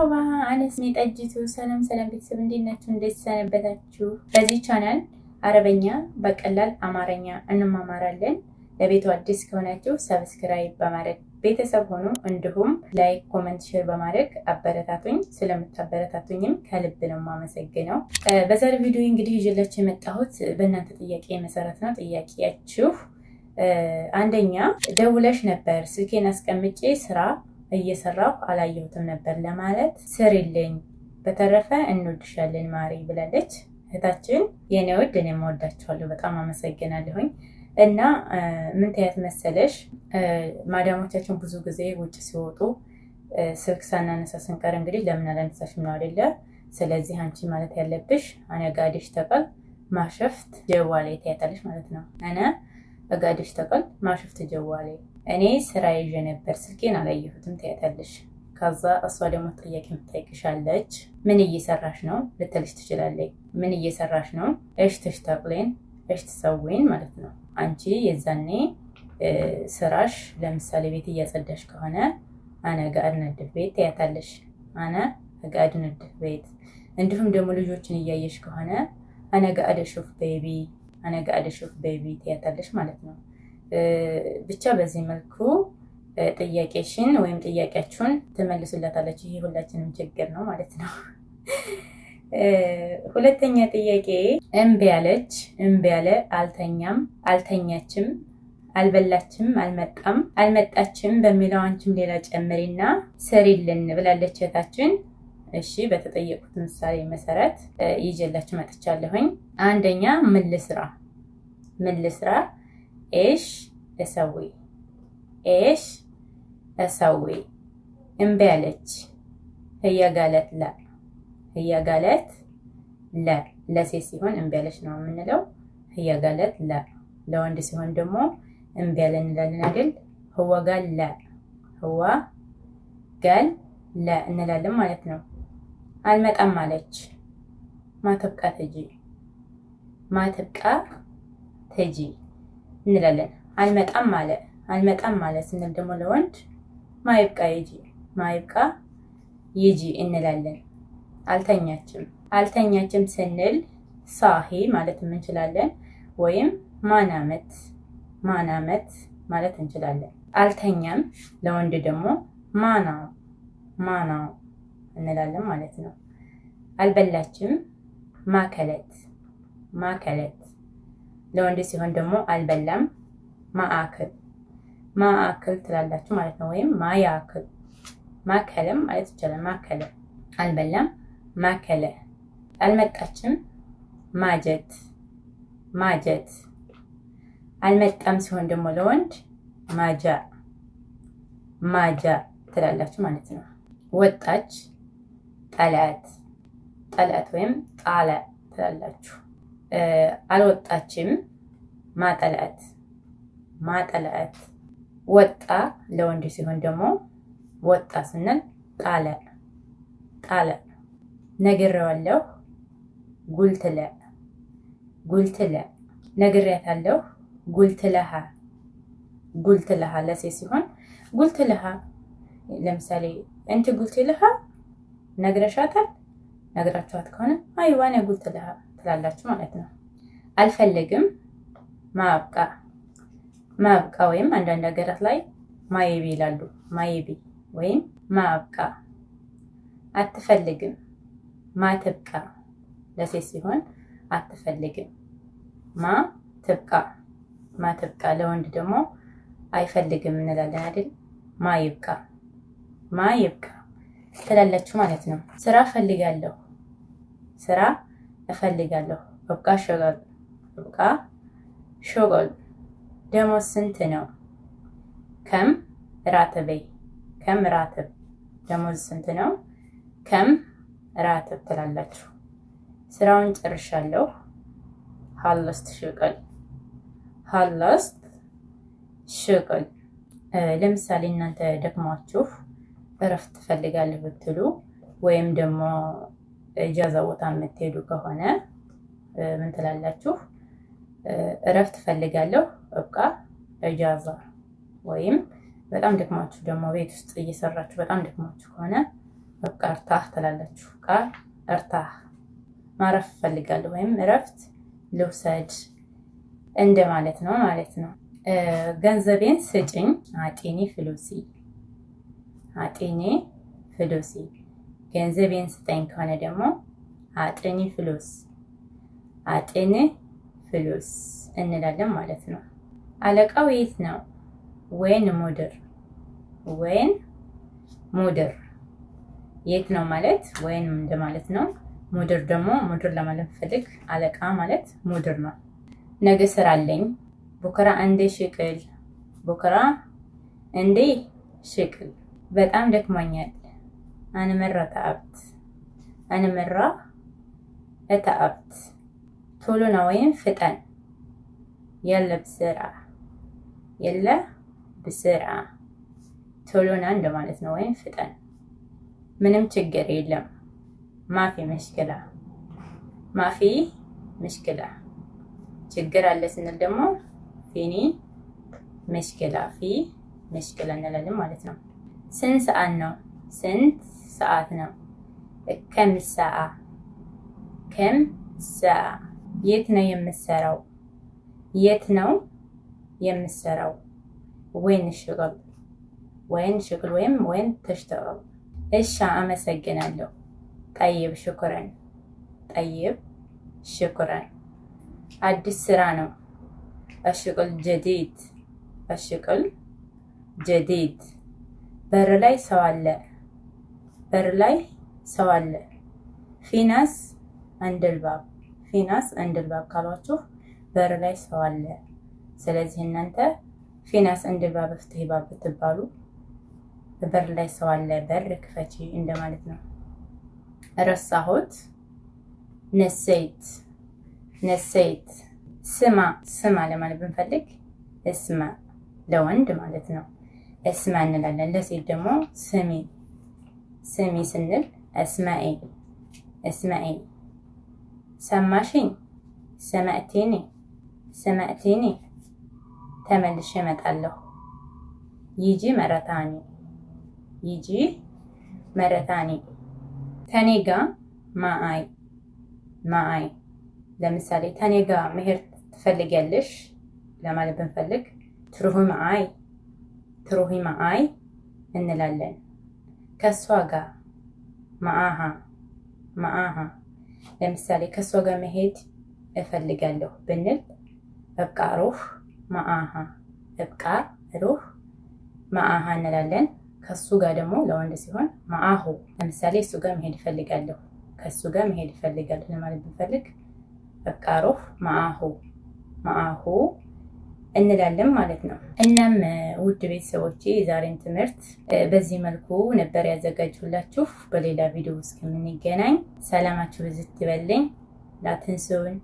መርሃባ አነስኒ ጠጅቱ ሰላም ቤተሰብ እንዴት ናችሁ? እንዴት ሰነበታችሁ? በዚህ ቻናል አረበኛ በቀላል አማርኛ እንማማራለን። ለቤቱ አዲስ ከሆናችሁ ሰብስክራይብ በማድረግ ቤተሰብ ሆኑ። እንዲሁም ላይክ፣ ኮሜንት፣ ሼር በማድረግ አበረታቱኝ። ስለምታበረታቱኝም ከልብ ነው የማመሰግነው። በዛሬ ቪዲዮ እንግዲህ ይዤላችሁ የመጣሁት በእናንተ ጥያቄ መሰረት ነው። ጥያቄያችሁ አንደኛ ደውለሽ ነበር ስልኬን አስቀምጬ ስራ እየሰራሁ አላየሁትም ነበር ለማለት ስሪልኝ። በተረፈ እንወድሻለን ማሪ ብላለች እህታችን። የኔ ውድ እኔም እወዳችኋለሁ፣ በጣም አመሰግናለሁኝ። እና ምን ታያት መሰለሽ ማዳሞቻችን ብዙ ጊዜ ውጭ ሲወጡ ስልክ ሳናነሳ ስንቀር እንግዲህ ለምን አላነሳሽም ነው አይደለ? ስለዚህ አንቺ ማለት ያለብሽ አነጋዲሽ ተቀል ማሸፍት ጀዋሌ ታያታለሽ ማለት ነው። አነ አጋዲሽ ተቀል ማሸፍት ጀዋሌ፣ እኔ ስራ ይዤ ነበር ስልኬን አላየሁትም ታያታለሽ። ከዛ እሷ ደግሞ ጥያቄ ትጠይቅሻለች። ምን እየሰራሽ ነው ልትልሽ ትችላለች። ምን እየሰራሽ ነው? እሽ ተሽተቅሌን እሽ ትሰዊን ማለት ነው። አንቺ የዛኔ ስራሽ ለምሳሌ ቤት እያጸዳሽ ከሆነ አነ ጋር ነድፍ ቤት ታያታለሽ። አነ ጋር ነድፍ ቤት። እንዲሁም ደግሞ ልጆችን እያየሽ ከሆነ አነ ጋር ሹፍ ቤቢ፣ አነ ጋር ሹፍ ቤቢ ታያታለሽ ማለት ነው። ብቻ በዚህ መልኩ ጥያቄሽን ወይም ጥያቄያችሁን ትመልሱላታለች። ይሄ ሁላችንም ችግር ነው ማለት ነው። ሁለተኛ ጥያቄ እምቢ አለች፣ እምቢ አለ፣ አልተኛም፣ አልተኛችም፣ አልበላችም፣ አልመጣም፣ አልመጣችም በሚለው አንቺም ሌላ ጨምሪና ስሪልን ብላለች እህታችን። እሺ በተጠየቁት ምሳሌ መሰረት ይዤላችሁ መጥቻለሁኝ። አንደኛ ምን ልስራ፣ ምን ልስራ፣ ايش اسوي، ايش اسوي። እምቢ አለች፣ هي قالت لا، هي قالت لا። ለሴት ሲሆን እምቢ አለች ነው የምንለው። هي قالت لا። ለወንድ ሲሆን ደግሞ እምቢ አለ እንላለን አይደል? هو قال لا፣ هو قال لا እንላለን ማለት ነው። አልመጣም አለች፣ ما تبقى تجي، ما تبقى تجي እንላለን። አልመጣም ማለ፣ አልመጣም ማለት ስንል ደግሞ ለወንድ ማይብቃ ይጂ፣ ማይብቃ ይጂ እንላለን። አልተኛችም፣ አልተኛችም ስንል ሳሂ ማለት እንችላለን፣ ወይም ማናመት፣ ማናመት ማለት እንችላለን። አልተኛም ለወንድ ደግሞ ማናው፣ ማናው እንላለን ማለት ነው። አልበላችም ማከለት፣ ማከለት። ለወንድ ሲሆን ደግሞ አልበላም ማአክል፣ ማአክል ትላላችሁ ማለት ነው። ወይም ማያክል፣ ማከለም ማለት ይቻላል። ማከለ፣ አልበላም ማከለ። አልመጣችም ማጀት፣ ማጀት። አልመጣም ሲሆን ደግሞ ለወንድ ማጃ፣ ማጃ ትላላችሁ ማለት ነው። ወጣች ጠላት፣ ጠላት ወይም ጣለ ትላላችሁ። አልወጣችም ማጠላት፣ ማጠላት። ወጣ ለወንድ ሲሆን ደግሞ ወጣ ስንል ጣለ፣ ጣለ። ነግሬዋለሁ ጉልትለ፣ ጉልትለ። ነግሬያታለሁ ጉልትለሃ፣ ጉልትለሃ ለሴት ሲሆን ጉልትለሃ። ለምሳሌ እንት ጉልትለሃ ነግረሻታል፣ ነግራችኋት ከሆነ አይዋ እኔ ጉልትለሃ ትላላችሁ ማለት ነው። አልፈልግም ማብቃ፣ ማብቃ ወይም አንዳንድ ሀገራት ላይ ማይቢ ይላሉ። ማይቢ ወይም ማብቃ። አትፈልግም ማትብቃ ለሴት ሲሆን አትፈልግም ማትብቃ፣ ማትብቃ። ለወንድ ደግሞ አይፈልግም እንላለን አይደል? ማይብቃ፣ ማይብቃ ትላላችሁ ማለት ነው። ስራ ፈልጋለሁ፣ ስራ እፈልጋለሁ። እብቃ ሸገል፣ እብቃ ሸገል። ደሞዝ ስንት ነው? ከም ራተቤ፣ ከም ራተብ። ደሞዝ ስንት ነው? ከም ራተብ ትላላችሁ። ስራውን ጨርሻለሁ። ሀለስት ሽቀል፣ ሀለስት ሽቀል። ለምሳሌ እናንተ ደክሟችሁ እረፍት ትፈልጋለሁ ብትሉ ወይም ደግሞ እጃዛ ቦታ የምትሄዱ ከሆነ ምን ትላላችሁ? እረፍት ፈልጋለሁ እብቃ እጃዛ። ወይም በጣም ደክማችሁ ደግሞ ቤት ውስጥ እየሰራችሁ በጣም ደክማችሁ ከሆነ በቃ እርታህ ትላላችሁ። ቃል እርታህ ማረፍ እፈልጋለሁ ወይም እረፍት ልውሰድ እንደማለት ነው ማለት ነው። ገንዘቤን ስጭኝ አጢኒ ፍሉሲ። አጢኒ ፍሉሲ ገንዘቤን ስጠኝ ከሆነ ደግሞ አጢኒ ፍሉስ። አጢኒ ፍሉስ እንላለን ማለት ነው። አለቃው የት ነው? ወይን ሙድር። ወይን ሙድር የት ነው ማለት ወይን እንደማለት ነው። ሙድር ደግሞ ሙድር ለማለት ፈልግ አለቃ ማለት ሙድር ነው። ነገ ስራ አለኝ። ቡክራ አንዴ ሽቅል። ቡክራ እንዴ ሽቅል በጣም ደክሞኛል። አንመራ ተአብት። አንመራ ተአብት ቶሎ ነው ወይም ፍጠን። የለ ብስራ። የለ ብስራ ቶሎና እንደማለት ነው ወይም ፍጠን። ምንም ችግር የለም። ማፊ መሽክላ። ማፊ መሽክላ ችግር አለ ስንል ደግሞ ፊኒ መሽክላ ፊ መሽክላ እንላለን ማለት ነው። ስንት ሰዓት ነው? ስንት ሰዓት ነው? ከም ሰዓ። ከም ሰዓ የት ነው የምሰራው? የት ነው የምሰራው? ወይን ሽቅል። ወይን ሽቅል ወይም ወይን ተሽተቀል። እሺ አመሰግናለሁ። ጠይብ ሽኩረን። ጠይብ ሽኩረን አዲስ ስራ ነው። አሽቅል ጀዲድ። አሽቅል ጀዲድ በር ላይ ሰው አለ። በር ላይ ሰው አለ። ፊናስ አንድልባብ። ፊናስ አንድልባብ ካሏችሁ በር ላይ ሰው አለ። ስለዚህ እናንተ ፊናስ አንድልባብ ፍትህ ባብ ብትባሉ በር ላይ ሰው አለ በር ክፈቺ እንደማለት ነው። ረሳሁት። ነሰይት። ነሰይት ስማ። ስማ ለማለት ብንፈልግ እስማ ለወንድ ማለት ነው። እስማ እንላለን። ለሴት ደግሞ ስሚ። ስሚ ስንል እስማኤ። እስማኤ ሰማሽኝ። ሰማዕቲኒ። ሰማዕቲኒ ተመልሼ እመጣለሁ። ይጂ መረታኒ። ይጂ መረታኒ ተኔጋ ማአይ። ማአይ ለምሳሌ ተኔጋ መሄድ ትፈልጊያለሽ ለማለት ብንፈልግ ትሩሂ ማአይ። ትሩሂ ማአይ እንላለን። ከሷ ጋር ማአሃ። ማአሃ ለምሳሌ ከሷ ጋር መሄድ እፈልጋለሁ ብንል እብቃ ሩህ ማአሃ። እብቃ ሩህ ማአሃ እንላለን። ከሱ ጋር ደግሞ ለወንድ ሲሆን ማአሁ። ለምሳሌ እሱ ጋር መሄድ እፈልጋለሁ፣ ከሱ ጋር መሄድ እፈልጋለሁ ለማለት ብንፈልግ እብቃ ሩህ ማአሁ። ማአሁ እንላለን ማለት ነው። እናም ውድ ቤተሰቦቼ የዛሬን ትምህርት በዚህ መልኩ ነበር ያዘጋጅሁላችሁ። በሌላ ቪዲዮ እስከምንገናኝ ሰላማችሁ ብዝት ይበልኝ። ላትንሱን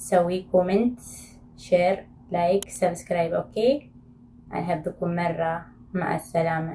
ሰዊ ኮሜንት፣ ሼር፣ ላይክ፣ ሰብስክራይብ ኦኬ። አይሀብኩም መራ። ማዕ ሰላማ